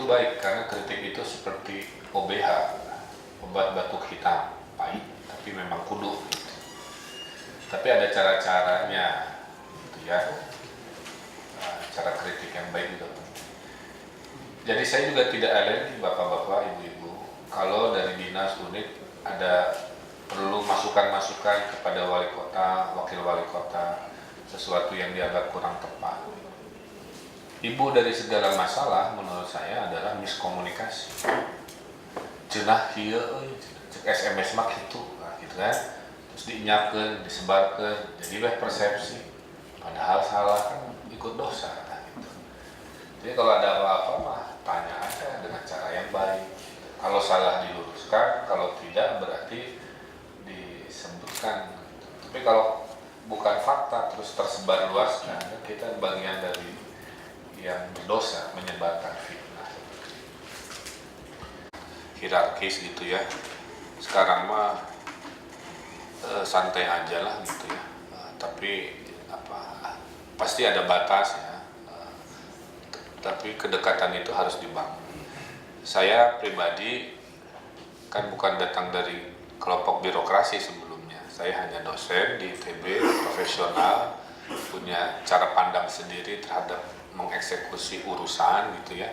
baik karena kritik itu seperti OBH, obat batuk hitam, pahit, tapi memang kudu. Tapi ada cara-caranya, gitu ya. Cara kritik yang baik juga. Jadi saya juga tidak alergi bapak-bapak, ibu-ibu. Kalau dari dinas unit ada perlu masukan-masukan kepada wali kota, wakil wali kota, sesuatu yang dianggap kurang tepat. Ibu dari segala masalah menurut saya adalah miskomunikasi. Cenah kieu cek SMS mah gitu, nah, gitu kan. Terus diinyakeun, disebarkeun, jadi persepsi. Padahal salah kan ikut dosa, nah, gitu. Jadi kalau ada apa-apa mah tanya aja dengan cara yang baik. Kalau salah diluruskan, kalau tidak berarti disebutkan. Tapi kalau bukan fakta terus tersebar luaskan, kita bagian dari yang berdosa menyebarkan fitnah. Hierarkis gitu ya. Sekarang mah santai aja lah gitu ya. Tapi pasti ada batas ya. Tapi kedekatan itu harus dibangun. Saya pribadi kan bukan datang dari kelompok birokrasi sebelumnya. Saya hanya dosen di ITB, profesional, punya cara pandang sendiri terhadap mengeksekusi urusan gitu ya.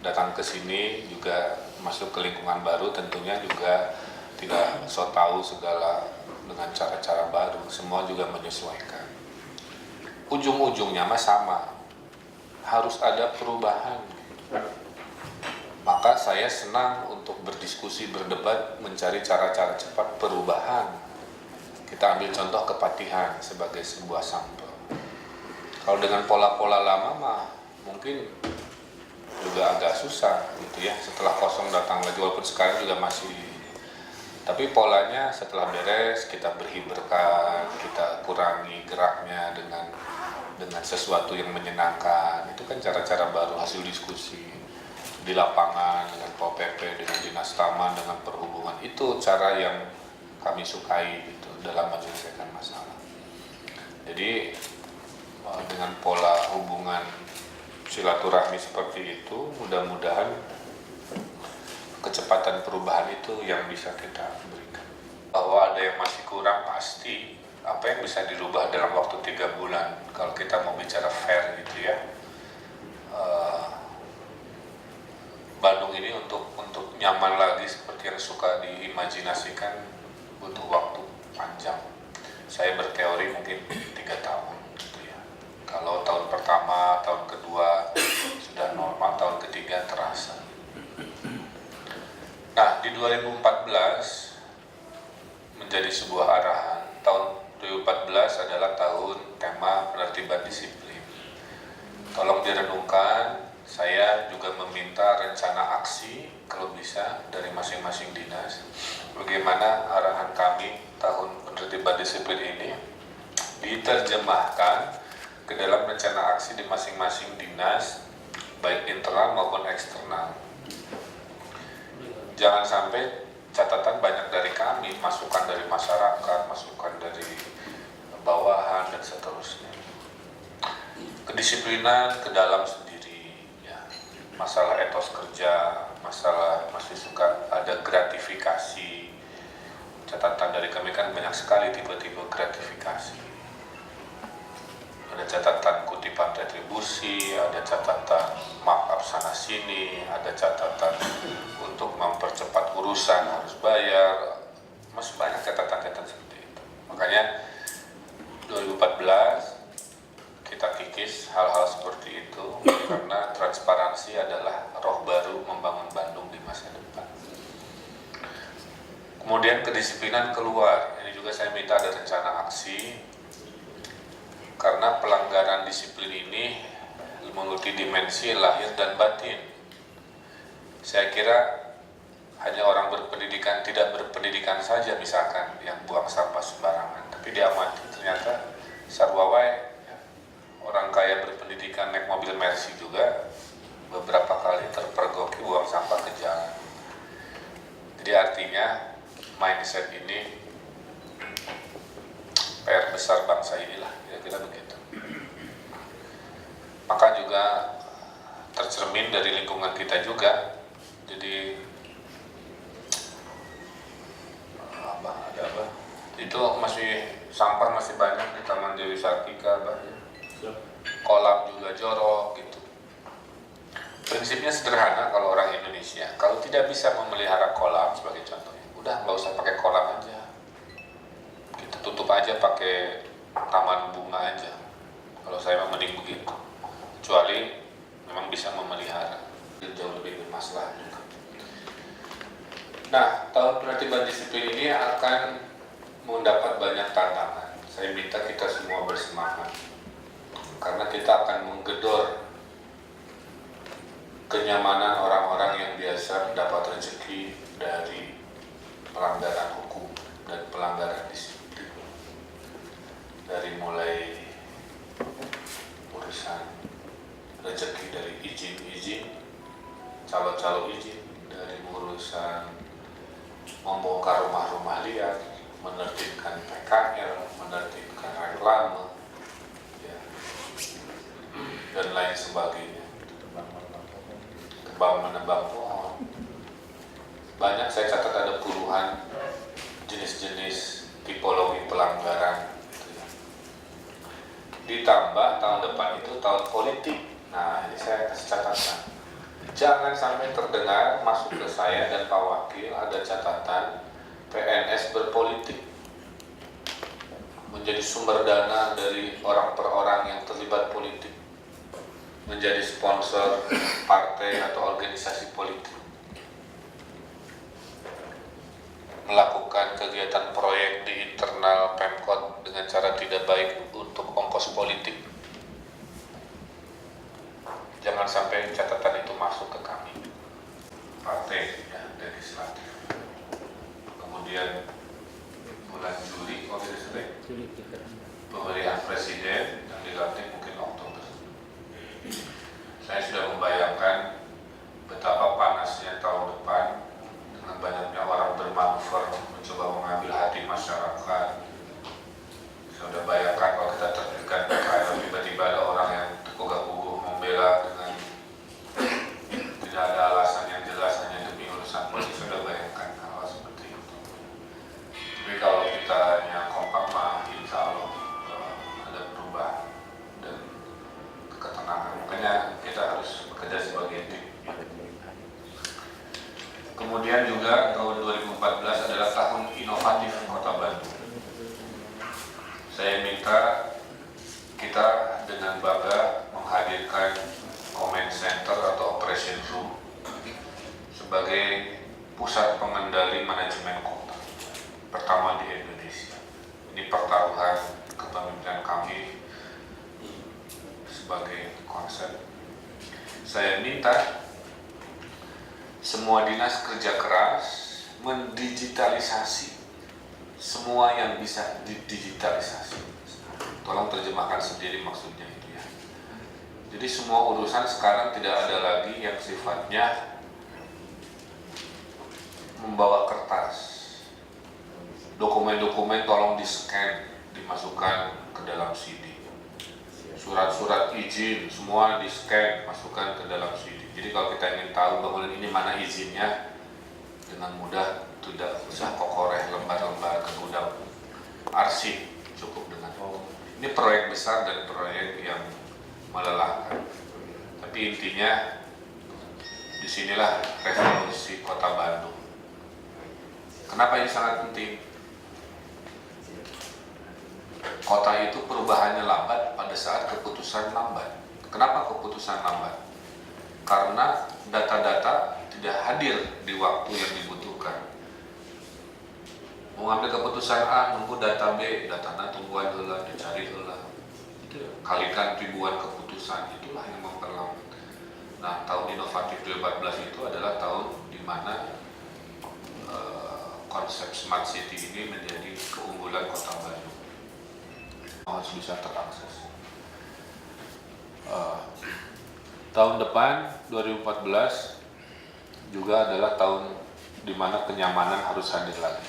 Datang ke sini juga masuk ke lingkungan baru, tentunya juga tidak so tahu segala dengan cara-cara baru. Semua juga menyesuaikan. Ujung-ujungnya mah sama, harus ada perubahan. Maka saya senang untuk berdiskusi, berdebat, mencari cara-cara cepat perubahan. Kita ambil contoh kepatihan sebagai sebuah sampel. Kalau dengan pola-pola lama mah mungkin juga agak susah gitu ya. Setelah kosong datang lagi, walaupun sekarang juga masih. Tapi polanya setelah beres kita berhiberkan, kita kurangi geraknya dengan sesuatu yang menyenangkan. Itu kan cara-cara baru hasil diskusi di lapangan dengan Pol PP, dengan Dinas Taman, dengan Perhubungan. Itu cara yang kami sukai gitu dalam menyelesaikan masalah. Jadi dengan pola hubungan silaturahmi seperti itu, mudah-mudahan kecepatan perubahan itu yang bisa kita berikan. Bahwa ada yang masih kurang pasti. Apa yang bisa dirubah dalam waktu 3 bulan kalau kita mau bicara fair gitu ya. Bandung ini untuk nyaman lagi seperti yang suka diimajinasikan butuh waktu panjang. Saya berteori mungkin 3 tahun gitu ya. Kalau tahun pertama, tahun kedua sudah normal, tahun ketiga terasa. Nah, di 2014 menjadi sebuah arahan. Tahun 2014 adalah tahun tema penertiban disiplin. Tolong direnungkan, saya juga meminta rencana aksi kalau bisa dari masing-masing dinas. Bagaimana arahan kami tahun penertiban disiplin ini diterjemahkan ke dalam rencana aksi di masing-masing dinas, baik internal maupun eksternal. Jangan sampai catatan banyak dari kami, masukan dari masyarakat, masukan dari bawahan dan seterusnya. Kedisiplinan ke dalam sendiri, ya. Masalah etos kerja, masalah masih suka ada gratifikasi. Catatan dari kami kan banyak sekali tipe-tipe gratifikasi. Ada catatan kutipan retribusi, ada catatan markup sana sini, ada catatan untuk mempercepat urusan harus bayar, masih banyak catatan-catatan seperti itu. Makanya 2014 kita kikis hal-hal seperti itu karena transparansi adalah roh baru membangun Bandung di masa depan. Kemudian kedisiplinan keluar, ini juga saya minta ada rencana aksi karena pelanggaran disiplin ini multidimensi lahir dan batin. Saya kira hanya orang berpendidikan, tidak berpendidikan saja misalkan yang buang sampah sembarangan, tapi diamati ternyata sarwawai ya, orang kaya berpendidikan naik mobil Mercy juga beberapa kali terpergoki buang sampah ke jalan. Jadi artinya mindset ini PR besar bangsa inilah, kira-kira begitu. Maka juga tercermin dari lingkungan kita juga. Jadi itu sampah masih banyak di Taman Dewi Sartika, kolam juga jorok gitu. Prinsipnya sederhana kalau orang Indonesia, kalau tidak bisa memelihara kolam sebagai contohnya, udah nggak usah pakai kolam aja, kita tutup aja pakai taman bunga aja. Kalau saya mending begitu, kecuali memang bisa memelihara, jauh lebih bermasalah juga. Nah, tahun penertiban disiplin ini akan mendapat banyak tantangan. Saya minta kita semua bersemangat, karena kita akan menggedor kenyamanan orang-orang yang biasa mendapat rezeki dari pelanggaran hukum dan pelanggaran disiplin. Dari mulai urusan rezeki dari izin-izin, calo-calo izin, dari urusan membongkar rumah-rumah liar, menertibkan PKL, menertibkan reklame, ya, dan lain sebagainya. Tebang menebang pohon. Banyak, saya catat ada puluhan jenis-jenis tipologi pelanggaran. Gitu ya. Ditambah tahun depan itu tahun politik. Nah, ini saya kasih catatan. Jangan sampai terdengar masuk ke saya dan Pak Wakil ada catatan PNS berpolitik, menjadi sumber dana dari orang per orang yang terlibat politik, menjadi sponsor partai atau organisasi politik, melakukan kegiatan proyek di internal Pemkot dengan cara tidak baik untuk ongkos politik. Jangan sampai catatan itu masuk ke kami, partai ya, legislatif. Kemudian bulan Juli, kalau tidak salah, pemilihan presiden yang dilantik mungkin Oktober. Saya sudah membayangkan betapa panasnya tahun depan dengan banyaknya orang bermanuver mencoba mengambil hati masyarakat. Saya sudah bayangkan kalau kita terbitkan PKL, tiba-tiba ada orang yang tergugah-guguh membela dengan tidak ada alasan yang jelas hanya demi urusan politik. Sudah bayangkan hal seperti itu. Tapi kalau kita hanya kompak mah, insya Allah ada perubahan dan ketenangan. Makanya kita harus bekerja sebagai tim. Kemudian juga tahun 2014 adalah tahun inovatif Kota Bandung. Saya minta kita dengan bangga menghadirkan Command Center atau Operation Room sebagai pusat pengendali manajemen kota pertama di Indonesia. Ini pertaruhan kepemimpinan kami sebagai konsep. Saya minta semua dinas kerja keras mendigitalisasi semua yang bisa didigitalisasi. Tolong terjemahkan sendiri maksudnya itu ya. Jadi semua urusan sekarang tidak ada lagi yang sifatnya membawa kertas. Dokumen-dokumen tolong di-scan, dimasukkan ke dalam CD. Surat-surat izin semua di-scan, masukkan ke dalam CD. Jadi kalau kita ingin tahu bangunan ini mana izinnya, dengan mudah, tidak usah kokoreh lembar-lembar ke gudang arsip, cukup dengan ini proyek besar dan proyek yang melelahkan. Tapi intinya disinilah revolusi Kota Bandung. Kenapa ini sangat penting? Kota itu perubahannya lambat pada saat keputusan lambat. Kenapa keputusan lambat? Karena data-data tidak hadir di waktu yang dibutuhkan. Mau ngambil keputusan A, nunggu data B, datanya tungguan heula, dicari heula. Kalikan ribuan keputusan, itulah yang memperlambat. Nah, tahun inovatif 2014 itu adalah tahun di mana konsep Smart City ini menjadi keunggulan Kota Bandung. Harus bisa terakses. Tahun depan 2014 juga adalah tahun di mana kenyamanan harus hadir lagi.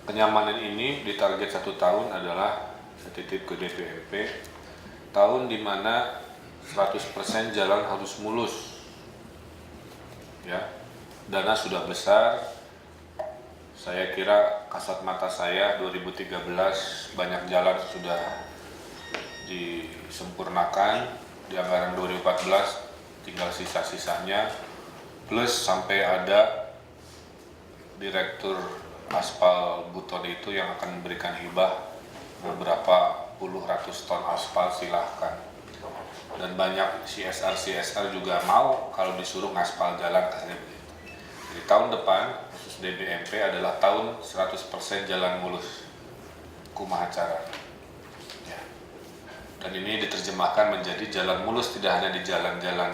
Kenyamanan ini ditarget 1 tahun adalah saya titip ke DPRP, tahun di mana 100% jalan harus mulus. Ya, dana sudah besar. Saya kira kasat mata saya 2013 banyak jalan sudah disempurnakan, di anggaran 2014 tinggal sisa-sisanya, plus sampai ada direktur aspal Buton itu yang akan memberikan hibah beberapa puluh ratus ton aspal, silahkan. Dan banyak CSR juga mau kalau disuruh ngaspal jalan, katanya begitu. Jadi tahun depan khusus DBMP adalah tahun 100% jalan mulus, kumaha cara. Ya. Dan ini diterjemahkan menjadi jalan mulus tidak hanya di jalan-jalan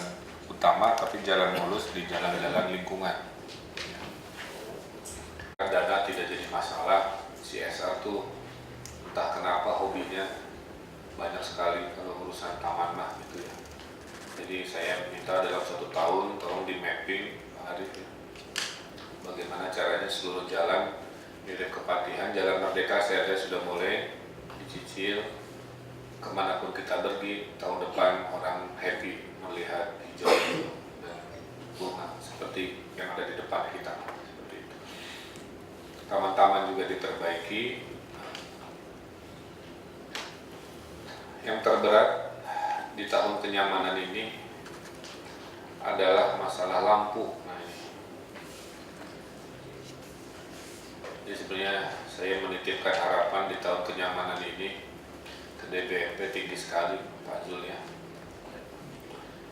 utama, tapi jalan mulus di jalan-jalan lingkungan. Ya. Dana tidak jadi masalah. CSR tuh entah kenapa hobinya banyak sekali kalau urusan taman lah gitu ya. Jadi saya minta dalam 1 tahun tolong di mapping Pak Arif ya. Bagaimana caranya seluruh jalan mirip Kepatihan, Jalan Merdeka saya sudah mulai dicicil. Kemanapun kita pergi tahun depan orang happy melihat hijau dan bunga seperti yang ada di depan kita, seperti itu. Taman-taman juga diperbaiki. Yang terberat di tahun kenyamanan ini adalah masalah lampu. Nah, ini. Jadi sebenarnya saya menitipkan harapan di tahun kenyamanan ini ke DBMP tinggi sekali, Pak Zul ya.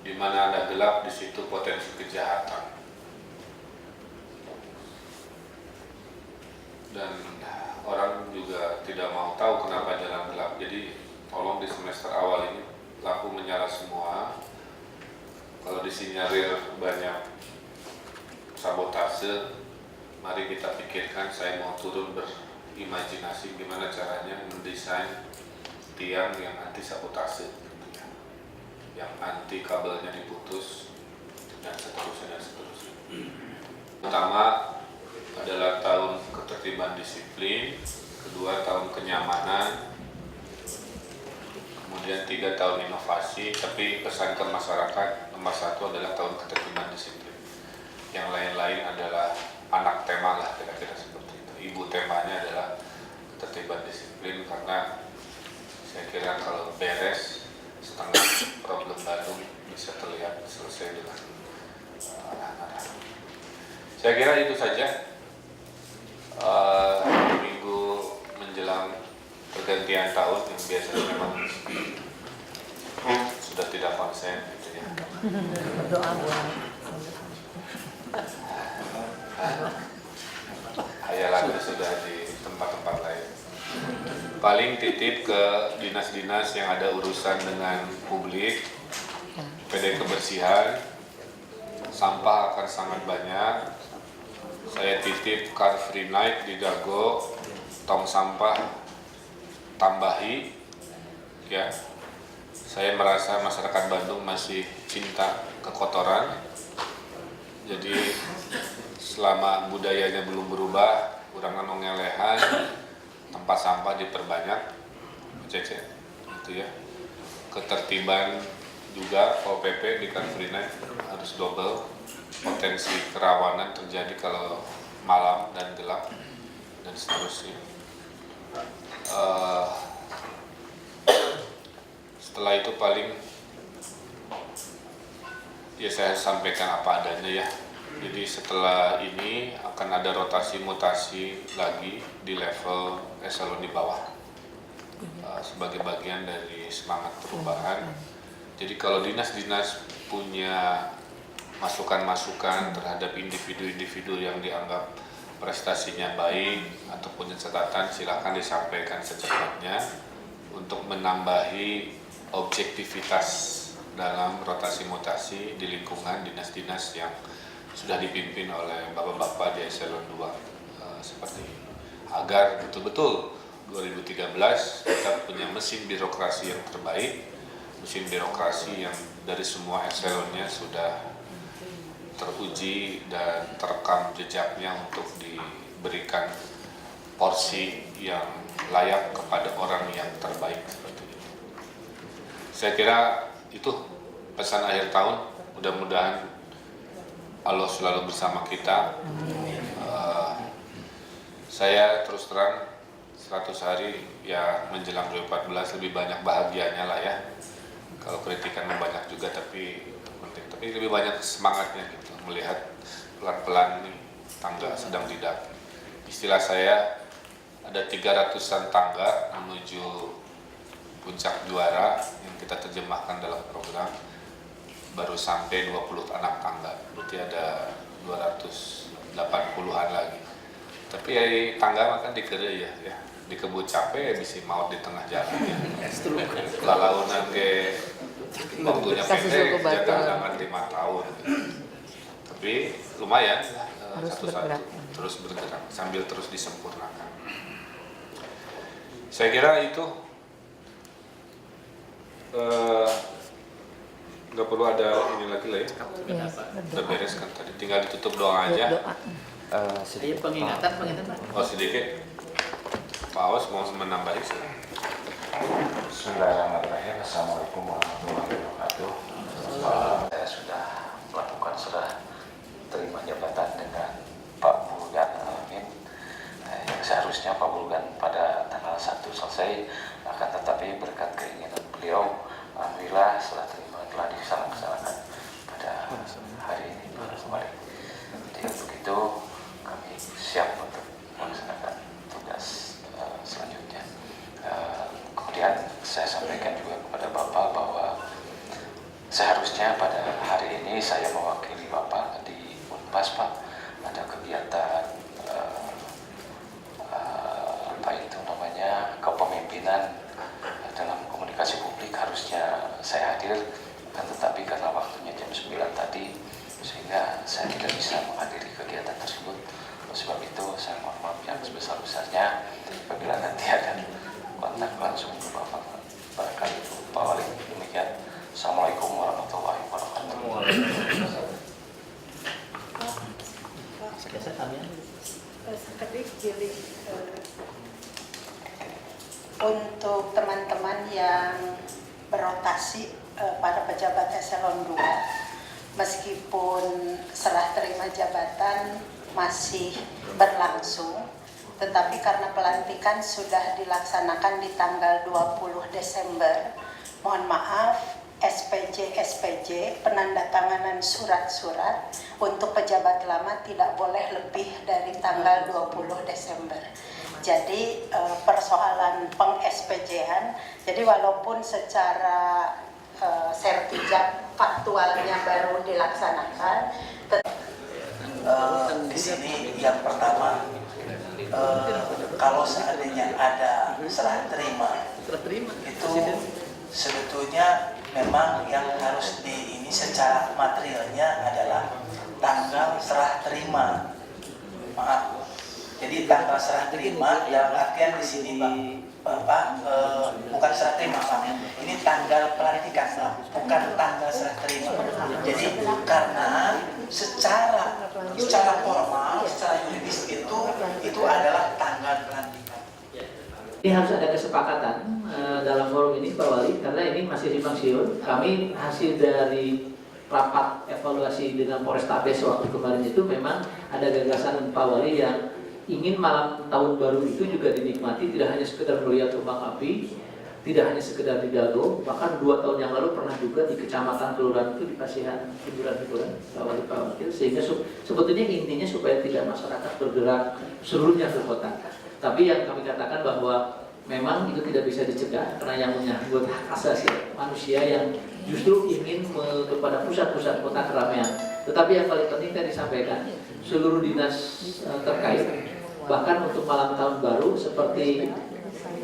Di mana ada gelap, di situ potensi kejahatan. Dan orang juga tidak mau tahu kenapa jalan gelap. Jadi tolong di semester awal ini lampu menyala semua. Kalau disinyalir banyak sabotase, mari kita pikirkan. Saya mau turun berimajinasi gimana caranya mendesain tiang yang anti sabotase, yang anti kabelnya diputus, dan seterusnya dan seterusnya. Pertama adalah tahun ketertiban disiplin, kedua tahun kenyamanan, kemudian 3 tahun inovasi. Tapi pesan ke masyarakat nomor 1 adalah tahun ketertiban disiplin. Yang lain-lain adalah anak tema lah, kira-kira seperti itu. Ibu temanya adalah ketertiban disiplin, karena saya kira kalau beres setengah problem Bandung bisa terlihat selesai dengan arah-arah. Saya kira itu saja. Minggu menjelang pergantian tahun yang biasanya memang sudah tidak konsen gitu ya. Berdoa buat Hayalan sudah di tempat-tempat lain. Paling titip ke dinas-dinas yang ada urusan dengan publik, PD kebersihan, sampah akan sangat banyak. Saya titip Car Free Night di Dago, tong sampah tambahi, ya. Saya merasa masyarakat Bandung masih cinta kekotoran, jadi selama budayanya belum berubah, kurang ngelehan, tempat sampah diperbanyak, cece, gitu ya. Ketertiban juga, OPP di Car Free Night harus double. Potensi kerawanan terjadi kalau malam dan gelap dan seterusnya. Setelah itu paling ya saya sampaikan apa adanya ya. Jadi setelah ini akan ada rotasi mutasi lagi di level eselon di bawah sebagai bagian dari semangat perubahan. Jadi kalau dinas-dinas punya masukan-masukan terhadap individu-individu yang dianggap prestasinya baik atau punya catatan, silakan disampaikan secepatnya untuk menambahi objektivitas dalam rotasi mutasi di lingkungan dinas-dinas yang sudah dipimpin oleh bapak-bapak di eselon 2 seperti ini. Agar betul-betul 2013 kita punya mesin birokrasi yang terbaik, mesin birokrasi yang dari semua eselonnya sudah teruji dan terekam jejaknya untuk diberikan porsi yang layak kepada orang yang terbaik seperti itu. Saya kira itu pesan akhir tahun, mudah-mudahan Allah selalu bersama kita. Saya terus terang 100 hari ya menjelang 2014 lebih banyak bahagianya lah ya. Kalau kritikan banyak juga tapi penting, tapi lebih banyak semangatnya gitu melihat pelan-pelan nih tangga sedang didaki. Istilah saya ada 300-an tangga menuju puncak juara yang kita terjemahkan dalam program, baru sampai 26 tangga, berarti ada 280-an lagi. Tapi ya tangga makan dikere ya, dikebut capek bisa maut di tengah jalan ya. Lalaunan ke waktunya pendek, jangan 5 tahun. Tapi lumayan satu-satu terus bergerak sambil terus disempurnakan. Saya kira itu nggak perlu ada ini lagi lah ya. Udah beres kan tadi, tinggal ditutup doa aja. Sedikit pengingatan Pak. Oh sedikit. Pak Awas mau menambahi sih. Bismillahirrahmanirrahim. Assalamualaikum warahmatullahi wabarakatuh. Saya sudah melakukan serah terima jabatan dengan Pak Bulgan Amin. Yang seharusnya Pak Bulgan pada tanggal 1 selesai, akan tetapi berkat keinginan beliau, alhamdulillah serah terima telah dilaksanakan pada hari ini kemarin. Jadi begitu kami siap untuk melaksanakan tugas selanjutnya. Kemudian saya sampaikan juga kepada Bapak bahwa seharusnya pada hari ini saya mewakili Bapak di Unpas, Pak. Ada kegiatan apa itu namanya, kepemimpinan dalam komunikasi publik, harusnya saya hadir, tetapi karena waktunya jam 9 tadi sehingga saya tidak bisa menghadiri kegiatan tersebut. Oleh sebab itu saya mohon maaf yang sebesar-besarnya apabila nanti ada kontak langsung ke Bapak. Barangkali itu Pak Wali. Demikian. Assalamualaikum warahmatullahi wabarakatuh. Untuk teman-teman yang berotasi para pejabat eselon 2, meskipun serah terima jabatan masih berlangsung, tetapi karena pelantikan sudah dilaksanakan di tanggal 20 Desember, mohon maaf, SPJ penandatanganan surat-surat untuk pejabat lama tidak boleh lebih dari tanggal 20 Desember. Jadi persoalan peng-SPJ-an, jadi walaupun secara sertijab faktualnya baru dilaksanakan, di sini yang pertama, kalau seandainya ada serah terima itu sebetulnya memang yang harus ini secara materialnya adalah tanggal serah terima. Maaf. Jadi tanggal serah terima dalam artian di sini Bapak bukan serah terima, Pak. Ini tanggal pelantikan, bukan tanggal serah terima. Jadi karena secara formal, secara yuridis itu adalah tanggal pelantikan. Ini harus ada kesepakatan dalam forum ini Pak Wali, karena ini masih simpang siur. Kami hasil dari rapat evaluasi dengan Polrestabes waktu kemarin itu memang ada gagasan Pak Wali yang ingin malam tahun baru itu juga dinikmati, tidak hanya sekedar melihat kembang api, tidak hanya sekedar di Dago, bahkan 2 tahun yang lalu pernah juga di kecamatan kelurahan itu dikasihan hiburan-hiburan Pak Wali, sehingga sebetulnya intinya supaya tidak masyarakat bergerak seluruhnya ke kota. Tapi yang kami katakan bahwa memang itu tidak bisa dicegah karena yang menyangkut hak asasi manusia yang justru ingin kepada pusat-pusat kota keramaian. Tetapi yang paling penting tadi disampaikan, seluruh dinas terkait, bahkan untuk malam tahun baru seperti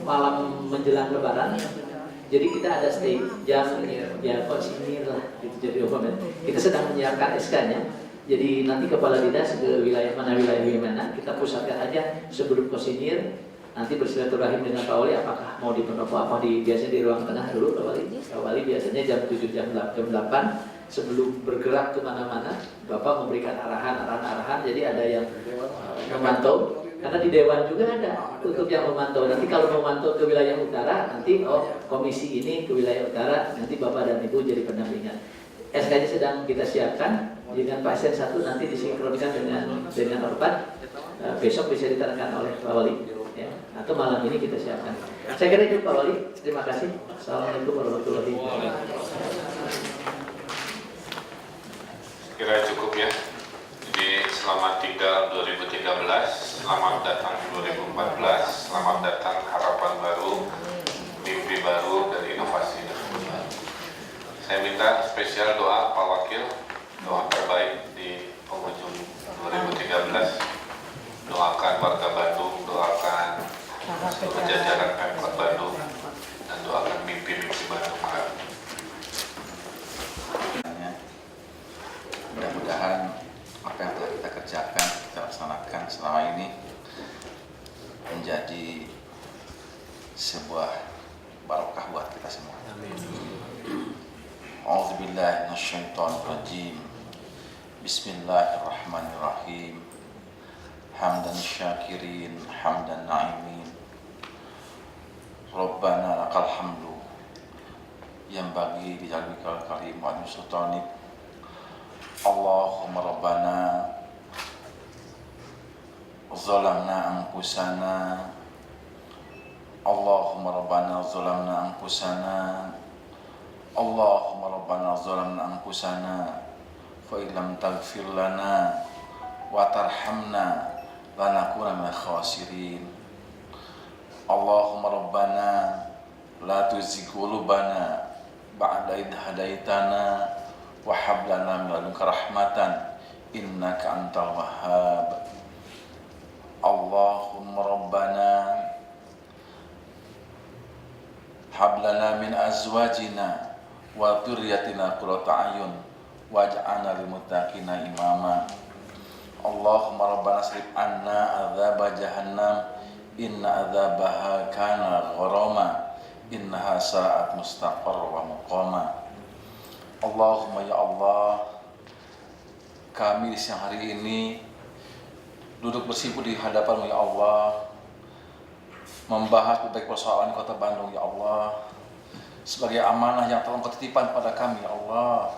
malam menjelang Lebaran, jadi kita ada stay jam ya konsinir lah, gitu. Jadi kita sedang menyiapkan SK-nya. Jadi nanti kepala dinas ke wilayah mana kita pusatkan aja sebelum kosinir, nanti bersilaturahim dengan Pak Wali apakah mau di pendopo apa biasanya di ruang tengah dulu Pak Wali biasanya jam 7 jam 8 sebelum bergerak kemana-mana Bapak memberikan arahan, jadi ada yang memantau karena di Dewan juga ada untuk yang memantau. Nanti kalau memantau ke wilayah utara nanti komisi ini ke wilayah utara, nanti Bapak dan Ibu jadi pendampingan. SK-nya sedang kita siapkan dengan pasien satu nanti disinkronkan dengan Orpan. Besok bisa diterangkan oleh Pak Wali ya, atau malam ini kita siapkan. Saya kira itu Pak Wali. Terima kasih. Assalamualaikum warahmatullahi wabarakatuh. Kira cukup ya. Jadi selamat tinggal 2013, selamat datang 2014, selamat datang harapan baru, mimpi baru, dan inovasi baru. Saya minta spesial doa Pak Wakil, doa terbaik di penghujung 2013. Doakan warga Bandung, doakan seluruh jajaran Pemkot Bandung, dan doakan mimpi-mimpi Bandung. Mudah-mudahan apa yang telah kita kerjakan, kita laksanakan selama ini menjadi sebuah barokah buat kita semua. A'udzubillahi minasyaitonirrajim. Bismillahirrahmanirrahim. Hamdan syakirin, hamdan na'imin. Rabbana lakal hamdu yang bagi bijalbikal karim wa sultanik. Allahumma rabbana zalamna anfusana. Allahumma rabbana zalamna anfusana. Allahumma rabbana zalamna anfusana fa illam taghfir lana wa tarhamna lanakuna minal khasirin. Allahumma rabbana la tuzigh qulubana ba'da idh hadaitana wa hab lana min ladunka rahmatan innaka antal wahhab. Allahumma rabbana hab lana min azwajina wa dhurriyyatina qurrata a'yun waj'alna lil muttaqina imama. Allahumma rabbana srif anna adzaba jahannam inna adzabaha kana gharama innaha sa'at mustaqarra wa muqama. Allahumma ya Allah, kami di siang hari ini duduk bersibuk di hadapan-Mu ya Allah, membahas berbagai persoalan di Kota Bandung ya Allah, sebagai amanah yang telah Engkau titipkan pada kami ya Allah.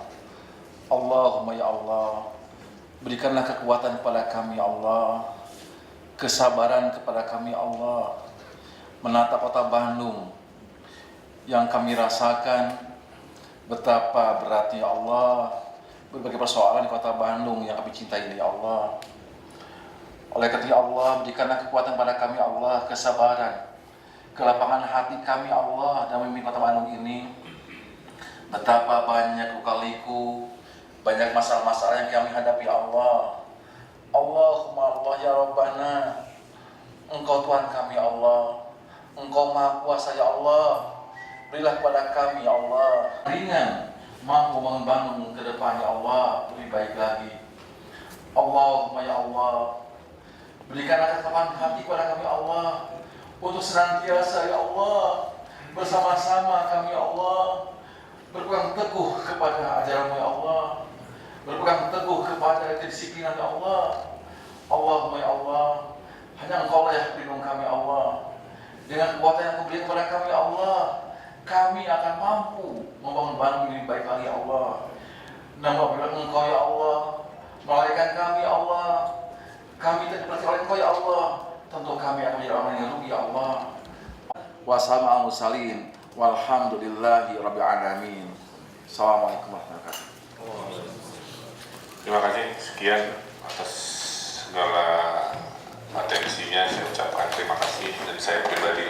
Allahumma ya Allah, berikanlah kekuatan kepada kami ya Allah, kesabaran kepada kami ya Allah, menata Kota Bandung yang kami rasakan betapa beratnya ya Allah berbagai persoalan di Kota Bandung yang kami cintai ini ya Allah. Oleh karena ya Allah, berikanlah kekuatan pada kami ya Allah, kesabaran, kelapangan hati kami ya Allah dalam memimpin Kota Bandung ini. Betapa banyak lika-liku, banyak masalah-masalah yang kami hadapi ya Allah. Allahumma Allah ya Rabbana, Engkau Tuhan kami ya Allah, Engkau Maha Kuasa ya Allah. Berilah kepada kami ya Allah ringan mampu membangun ke depan ya Allah lebih baik lagi. Allahumma ya Allah, berikanlah ketabahan hati kepada kami ya Allah untuk senantiasa ya Allah bersama-sama kami ya Allah berpegang teguh kepada ajaran-Mu ya Allah, berpegang teguh kepada kedisiplinan ya Allah. Allahumma ya Allah, hanya Engkau lah yang pelindung kami ya Allah. Dengan kekuatan yang Kau berikan kepada kami ya Allah, kami akan mampu membangun Bandung lebih baik lagi ya Allah. Namun apabila Engkau ya Allah melalaikan kami ya Allah, kami tidak dipercaya oleh Engkau ya Allah, tentu kami akan menjadi orang yang rugi ya Allah. Wassalamu alaikum walhamdulillahi rabbil alamin. Assalamualaikum warahmatullahi wabarakatuh. Terima kasih, sekian atas segala atensinya. Saya ucapkan terima kasih, dan saya pribadi